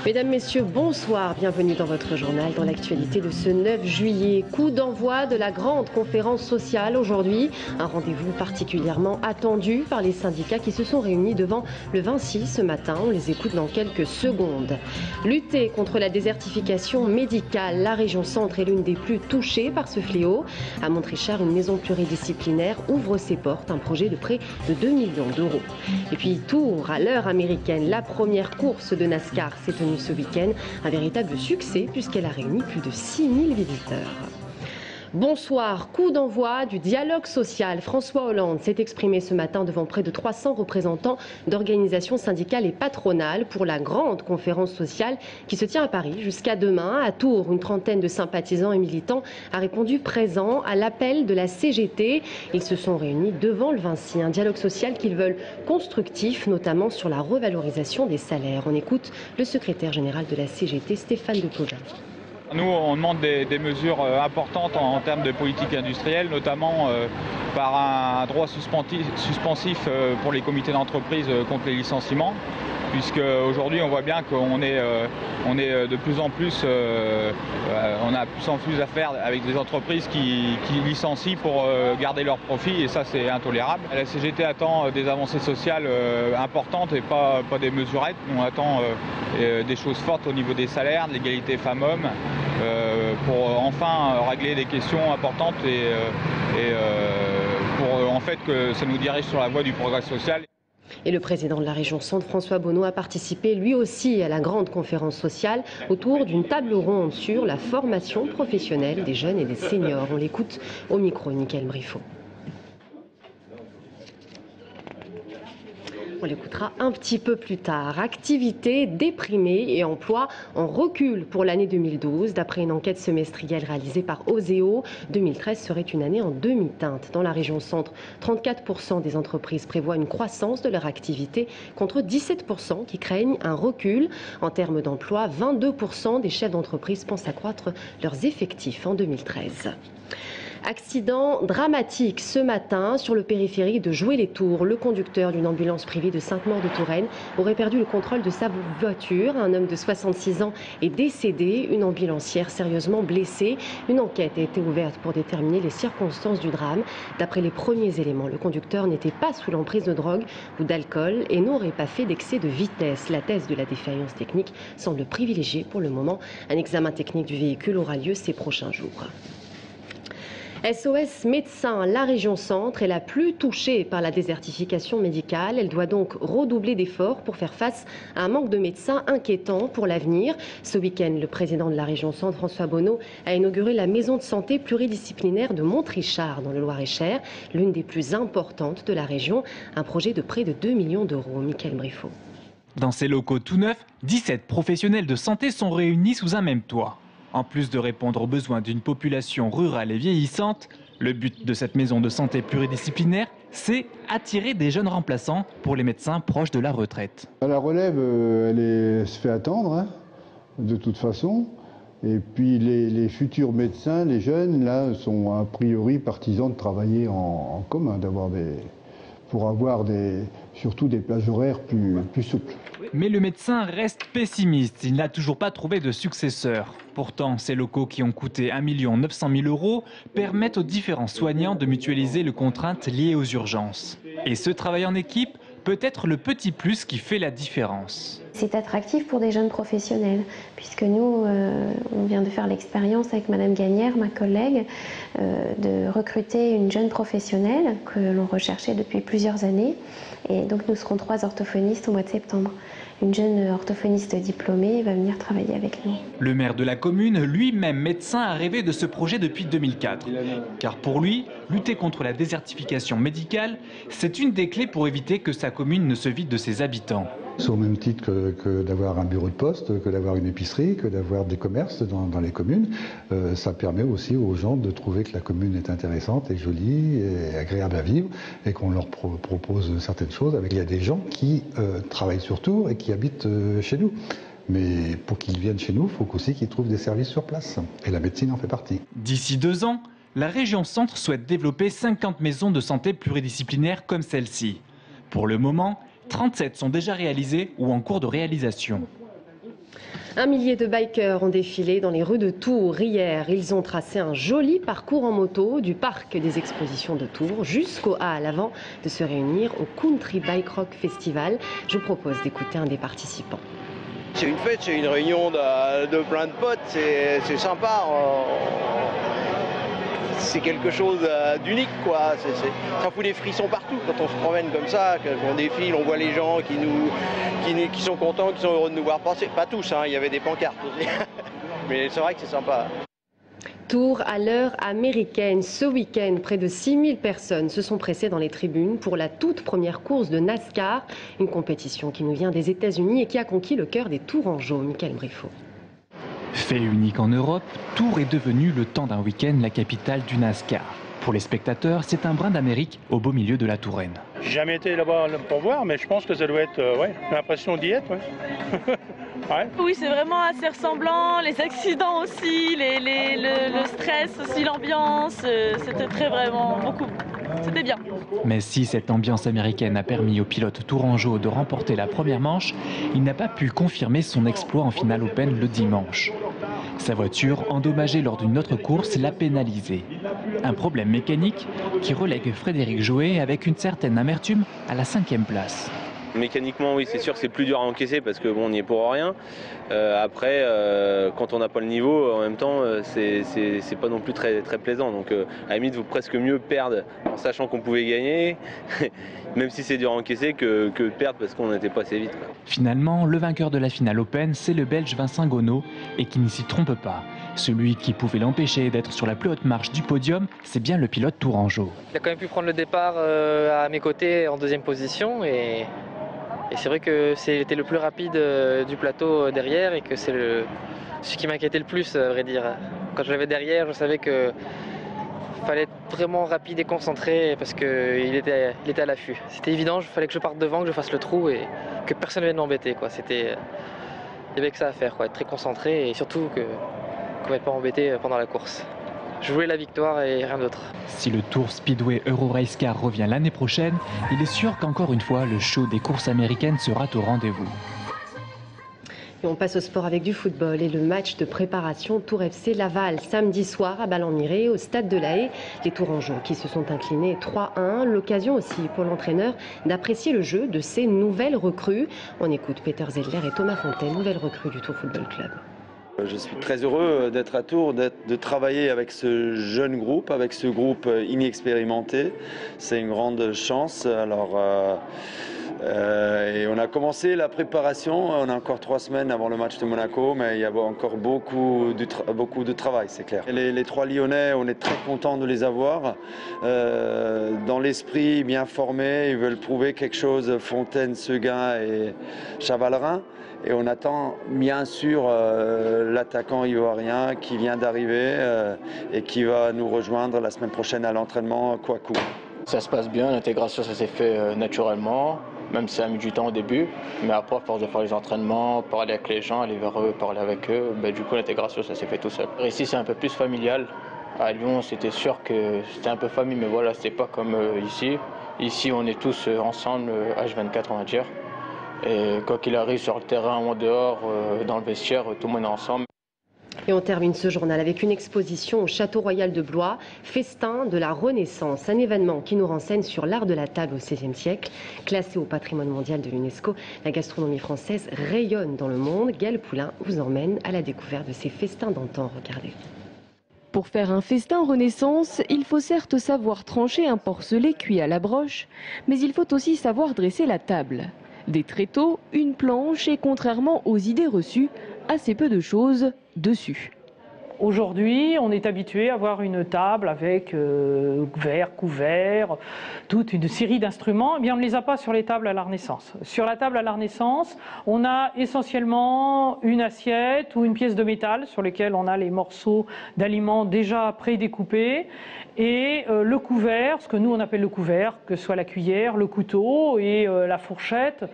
Mesdames, Messieurs, bonsoir. Bienvenue dans votre journal, dans l'actualité de ce 9 juillet. Coup d'envoi de la grande conférence sociale aujourd'hui. Un rendez-vous particulièrement attendu par les syndicats qui se sont réunis devant le Vinci ce matin. On les écoute dans quelques secondes. Lutter contre la désertification médicale. La région centre est l'une des plus touchées par ce fléau. À Montrichard, une maison pluridisciplinaire ouvre ses portes. Un projet de près de 2 millions d'euros. Et puis, tour à l'heure américaine. La première course de NASCAR s'est tenue ce week-end, un véritable succès puisqu'elle a réuni plus de 6000 visiteurs. Bonsoir, coup d'envoi du dialogue social. François Hollande s'est exprimé ce matin devant près de 300 représentants d'organisations syndicales et patronales pour la grande conférence sociale qui se tient à Paris jusqu'à demain. À Tours, une trentaine de sympathisants et militants a répondu présent à l'appel de la CGT. Ils se sont réunis devant le Vinci, un dialogue social qu'ils veulent constructif, notamment sur la revalorisation des salaires. On écoute le secrétaire général de la CGT, Stéphane De Provence. Nous, on demande des mesures importantes en termes de politique industrielle, notamment par un droit suspensif pour les comités d'entreprise contre les licenciements, puisque aujourd'hui on voit bien qu'on est, de plus en plus, on a de plus en plus affaire avec des entreprises qui licencient pour garder leurs profits, et ça c'est intolérable. La CGT attend des avancées sociales importantes et pas des mesurettes. On attend des choses fortes au niveau des salaires, de l'égalité femmes-hommes, pour enfin régler des questions importantes et pour en fait que ça nous dirige sur la voie du progrès social. Et le président de la région Centre, François Bonneau, a participé lui aussi à la grande conférence sociale autour d'une table ronde sur la formation professionnelle des jeunes et des seniors. On l'écoute au micro, Mickaël Briffaut. On l'écoutera un petit peu plus tard. Activité, déprimée et emploi en recul pour l'année 2012. D'après une enquête semestrielle réalisée par Oseo, 2013 serait une année en demi-teinte. Dans la région centre, 34% des entreprises prévoient une croissance de leur activité contre 17% qui craignent un recul. En termes d'emploi, 22% des chefs d'entreprise pensent accroître leurs effectifs en 2013. Accident dramatique ce matin sur le périphérique de Joué-les-Tours. Le conducteur d'une ambulance privée de Sainte-Maure-de-Touraine aurait perdu le contrôle de sa voiture. Un homme de 66 ans est décédé, une ambulancière sérieusement blessée. Une enquête a été ouverte pour déterminer les circonstances du drame. D'après les premiers éléments, le conducteur n'était pas sous l'emprise de drogue ou d'alcool et n'aurait pas fait d'excès de vitesse. La thèse de la défaillance technique semble privilégiée pour le moment. Un examen technique du véhicule aura lieu ces prochains jours. SOS Médecins, la région centre est la plus touchée par la désertification médicale. Elle doit donc redoubler d'efforts pour faire face à un manque de médecins inquiétant pour l'avenir. Ce week-end, le président de la région centre, François Bonneau, a inauguré la maison de santé pluridisciplinaire de Montrichard dans le Loir-et-Cher, l'une des plus importantes de la région. Un projet de près de 2 millions d'euros. Mickaël Briffaut. Dans ces locaux tout neufs, 17 professionnels de santé sont réunis sous un même toit. En plus de répondre aux besoins d'une population rurale et vieillissante, le but de cette maison de santé pluridisciplinaire, c'est attirer des jeunes remplaçants pour les médecins proches de la retraite. La relève, elle se fait attendre, hein, de toute façon. Et puis les futurs médecins, les jeunes, là, sont a priori partisans de travailler en commun, pour avoir surtout des plages horaires plus souples. Mais le médecin reste pessimiste, il n'a toujours pas trouvé de successeur. Pourtant, ces locaux qui ont coûté 1 900 000 € permettent aux différents soignants de mutualiser les contraintes liées aux urgences. Et ce travail en équipe peut être le petit plus qui fait la différence. C'est attractif pour des jeunes professionnels, puisque nous, on vient de faire l'expérience avec Madame Gagnère, ma collègue, de recruter une jeune professionnelle que l'on recherchait depuis plusieurs années. Et donc nous serons 3 orthophonistes au mois de septembre. Une jeune orthophoniste diplômée va venir travailler avec nous. Le maire de la commune, lui-même médecin, a rêvé de ce projet depuis 2004. Car pour lui, lutter contre la désertification médicale, c'est une des clés pour éviter que sa commune ne se vide de ses habitants. C'est au même titre que d'avoir un bureau de poste, que d'avoir une épicerie, que d'avoir des commerces dans les communes. Ça permet aussi aux gens de trouver que la commune est intéressante et jolie et agréable à vivre et qu'on leur propose certaines choses. Il y a des gens qui travaillent sur Tours et qui habitent chez nous. Mais pour qu'ils viennent chez nous, il faut aussi qu'ils trouvent des services sur place. Et la médecine en fait partie. D'ici 2 ans, la région Centre souhaite développer 50 maisons de santé pluridisciplinaires comme celle-ci. Pour le moment, 37 sont déjà réalisées ou en cours de réalisation. Un millier de bikers ont défilé dans les rues de Tours hier. Ils ont tracé un joli parcours en moto du parc des expositions de Tours jusqu'au A à l'avant de se réunir au Country Bike Rock Festival. Je vous propose d'écouter un des participants. C'est une fête, c'est une réunion de plein de potes, c'est sympa. C'est quelque chose d'unique, quoi. Ça fout des frissons partout quand on se promène comme ça, quand on défile, on voit les gens qui sont contents, qui sont heureux de nous voir passer. Pas tous, hein, il y avait des pancartes aussi. Mais c'est vrai que c'est sympa. Tours à l'heure américaine. Ce week-end, près de 6000 personnes se sont pressées dans les tribunes pour la toute première course de NASCAR, une compétition qui nous vient des États-Unis et qui a conquis le cœur des Tourangeaux. Michael Briffaut. Fait unique en Europe, Tours est devenu le temps d'un week-end la capitale du NASCAR. Pour les spectateurs, c'est un brin d'Amérique au beau milieu de la Touraine. J'ai jamais été là-bas pour voir, mais je pense que ça doit être, l'impression d'y être. Ouais. Oui, c'est vraiment assez ressemblant, les accidents aussi, le stress aussi, l'ambiance, c'était vraiment beaucoup. C'était bien. Mais si cette ambiance américaine a permis au pilote tourangeau de remporter la première manche, il n'a pas pu confirmer son exploit en finale Open le dimanche. Sa voiture, endommagée lors d'une autre course, l'a pénalisé. Un problème mécanique qui relègue Frédéric Joët avec une certaine amertume à la 5e place. Mécaniquement, oui, c'est sûr que c'est plus dur à encaisser parce que bon, on n'y est pour rien. Après, quand on n'a pas le niveau, en même temps, c'est pas non plus très plaisant. Donc, à la limite, vaut presque mieux perdre en sachant qu'on pouvait gagner, même si c'est dur à encaisser, que de perdre parce qu'on n'était pas assez vite. Finalement, le vainqueur de la finale Open, c'est le Belge Vincent Gonneau, et qui n'y s'y trompe pas. Celui qui pouvait l'empêcher d'être sur la plus haute marche du podium, c'est bien le pilote tourangeau. Il a quand même pu prendre le départ à mes côtés en 2e position et c'est vrai que c'était le plus rapide du plateau derrière et que c'est ce qui m'inquiétait le plus, à vrai dire. Quand je l'avais derrière, je savais qu'il fallait être vraiment rapide et concentré parce qu'il était à l'affût. C'était évident, il fallait que je parte devant, que je fasse le trou et que personne ne vienne m'embêter. Il y avait que ça à faire, être très concentré et surtout qu'on ne m'ait pas embêté pendant la course. Je voulais la victoire et rien d'autre. Si le Tour Speedway Euro Race Car revient l'année prochaine, il est sûr qu'encore une fois, le show des courses américaines sera au rendez-vous. Et on passe au sport avec du football et le match de préparation Tours FC Laval. Samedi soir à Ballon-Miré, au stade de la Haye. Les Tourangeaux qui se sont inclinés 3-1. L'occasion aussi pour l'entraîneur d'apprécier le jeu de ces nouvelles recrues. On écoute Peter Zedler et Thomas Fontaine, nouvelles recrues du Tours Football Club. Je suis très heureux d'être à Tours, de travailler avec ce jeune groupe, avec ce groupe inexpérimenté. C'est une grande chance. Alors, et on a commencé la préparation, on a encore 3 semaines avant le match de Monaco, mais il y a encore beaucoup de travail, c'est clair. Les 3 Lyonnais, on est très contents de les avoir. Dans l'esprit, bien formés, ils veulent prouver quelque chose, Fontaine, Seguin et Chavalrin. Et on attend bien sûr l'attaquant ivoirien qui vient d'arriver et qui va nous rejoindre la semaine prochaine à l'entraînement Kouakou. Ça se passe bien, l'intégration ça s'est fait naturellement, même si ça a mis du temps au début. Mais après, à force de faire les entraînements, parler avec les gens, aller vers eux, parler avec eux, du coup l'intégration ça s'est fait tout seul. Ici c'est un peu plus familial. À Lyon c'était sûr que c'était un peu famille, mais voilà, c'est pas comme ici. Ici on est tous ensemble, H24 on va dire. Et quoi qu'il arrive sur le terrain ou en dehors, dans le vestiaire, tout le monde est ensemble. Et on termine ce journal avec une exposition au Château Royal de Blois, Festin de la Renaissance, un événement qui nous renseigne sur l'art de la table au XVIe siècle. Classé au patrimoine mondial de l'UNESCO, la gastronomie française rayonne dans le monde. Gaëlle Poulain vous emmène à la découverte de ces festins d'antan. Regardez. Pour faire un festin Renaissance, il faut certes savoir trancher un porcelet cuit à la broche, mais il faut aussi savoir dresser la table. Des tréteaux, une planche et contrairement aux idées reçues, assez peu de choses dessus. Aujourd'hui, on est habitué à voir une table avec verre, couvert, toute une série d'instruments. Eh bien, on ne les a pas sur les tables à la Renaissance. Sur la table à la Renaissance, on a essentiellement une assiette ou une pièce de métal sur lesquelles on a les morceaux d'aliments déjà prédécoupés et le couvert, ce que nous on appelle le couvert, que ce soit la cuillère, le couteau et la fourchette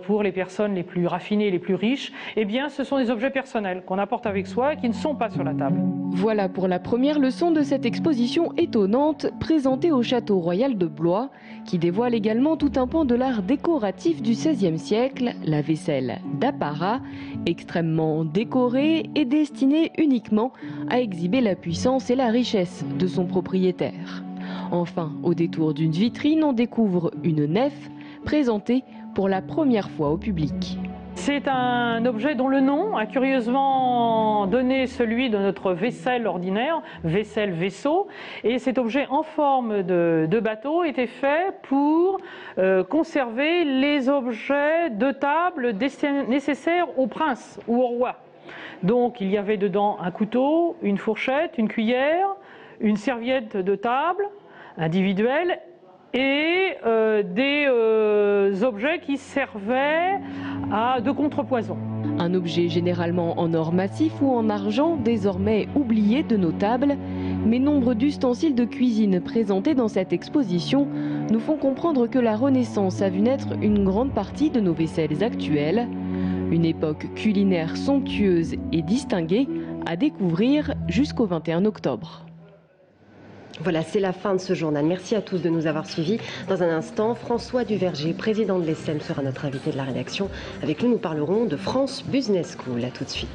pour les personnes les plus raffinées, les plus riches. Eh bien, ce sont des objets personnels qu'on apporte avec soi et qui ne sont pas sur la table. Voilà pour la première leçon de cette exposition étonnante présentée au Château Royal de Blois, qui dévoile également tout un pan de l'art décoratif du XVIe siècle, la vaisselle d'apparat, extrêmement décorée et destinée uniquement à exhiber la puissance et la richesse de son propriétaire. Enfin, au détour d'une vitrine, on découvre une nef présentée pour la première fois au public. C'est un objet dont le nom a curieusement donné celui de notre vaisselle ordinaire, vaisselle-vaisseau. Et cet objet en forme de bateau était fait pour conserver les objets de table nécessaires au prince ou au roi. Donc il y avait dedans un couteau, une fourchette, une cuillère, une serviette de table individuelle et des objets qui servaient de contrepoison. Un objet généralement en or massif ou en argent, désormais oublié de nos tables, mais nombre d'ustensiles de cuisine présentés dans cette exposition nous font comprendre que la Renaissance a vu naître une grande partie de nos vaisselles actuelles. Une époque culinaire somptueuse et distinguée à découvrir jusqu'au 21 octobre. Voilà, c'est la fin de ce journal. Merci à tous de nous avoir suivis. Dans un instant, François Duverger, président de l'ESSEM, sera notre invité de la rédaction. Avec lui, nous parlerons de France Business School. À tout de suite.